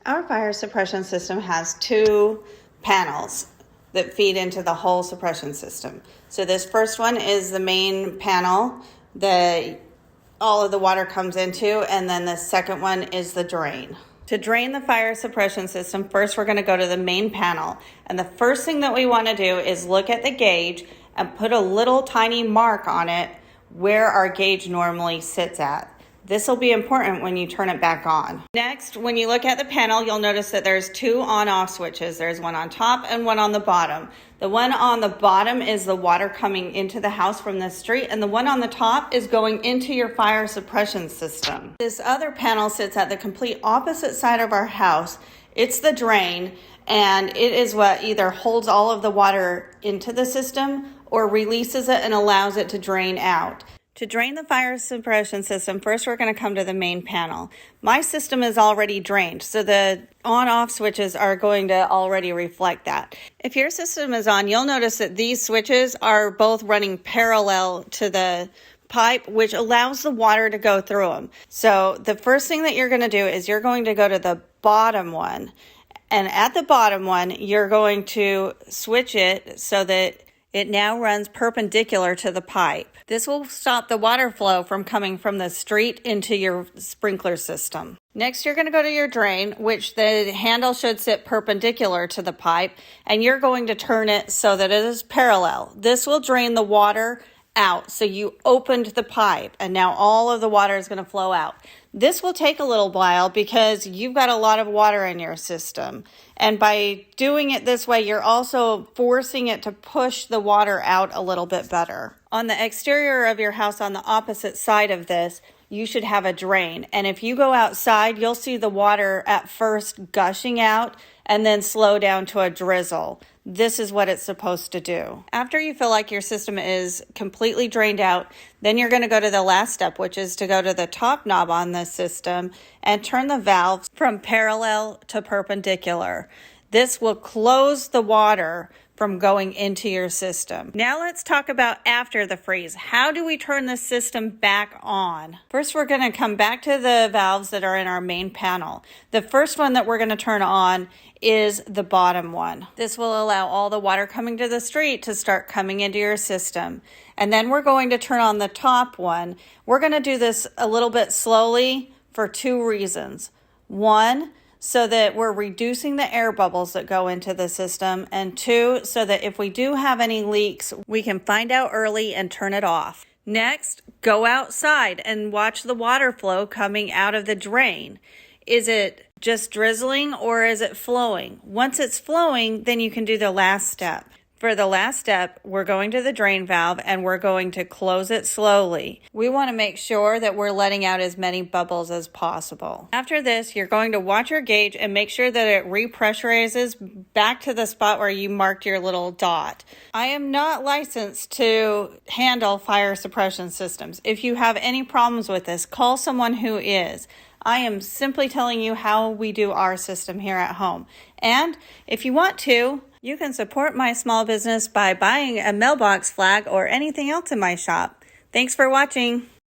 Our fire suppression system has two panels that feed into the whole suppression system. So this first one is the main panel that all of the water comes into, and then the second one is the drain. To drain the fire suppression system, first we're going to go to the main panel. And the first thing that we want to do is look at the gauge and put a little tiny mark on it where our gauge normally sits at. This will be important when you turn it back on. Next, when you look at the panel, you'll notice that there's two on-off switches. There's one on top and one on the bottom. The one on the bottom is the water coming into the house from the street, and the one on the top is going into your fire suppression system. This other panel sits at the complete opposite side of our house. It's the drain, and it is what either holds all of the water into the system or releases it and allows it to drain out. To drain the fire suppression system, first we're going to come to the main panel. My system is already drained, so the on-off switches are going to already reflect that. If your system is on, you'll notice that these switches are both running parallel to the pipe, which allows the water to go through them. So the first thing that you're going to do is you're going to go to the bottom one. And at the bottom one, you're going to switch it so that it now runs perpendicular to the pipe. This will stop the water flow from coming from the street into your sprinkler system. Next, you're going to go to your drain, which the handle should sit perpendicular to the pipe, and you're going to turn it so that it is parallel. This will drain the water out. So you opened the pipe, and now all of the water is going to flow out. This will take a little while because you've got a lot of water in your system. And by doing it this way, you're also forcing it to push the water out a little bit better. On the exterior of your house, on the opposite side of this, you should have a drain. And if you go outside, you'll see the water at first gushing out and then slow down to a drizzle. This is what it's supposed to do. After you feel like your system is completely drained out, then you're going to go to the last step, which is to go to the top knob on the system and turn the valves from parallel to perpendicular. This will close the water from going into your system. Now let's talk about after the freeze. How do we turn the system back on? First, we're going to come back to the valves that are in our main panel. The first one that we're going to turn on is the bottom one. This will allow all the water coming to the street to start coming into your system. And then we're going to turn on the top one. We're going to do this a little bit slowly for two reasons. One, so that we're reducing the air bubbles that go into the system, and two, so that if we do have any leaks, we can find out early and turn it off. Next, go outside and watch the water flow coming out of the drain. Is it just drizzling or is it flowing? Once it's flowing, then you can do the last step. For the last step, we're going to the drain valve and we're going to close it slowly. We want to make sure that we're letting out as many bubbles as possible. After this, you're going to watch your gauge and make sure that it repressurizes back to the spot where you marked your little dot. I am not licensed to handle fire suppression systems. If you have any problems with this, call someone who is. I am simply telling you how we do our system here at home. And if you want to, you can support my small business by buying a mailbox flag or anything else in my shop. Thanks for watching.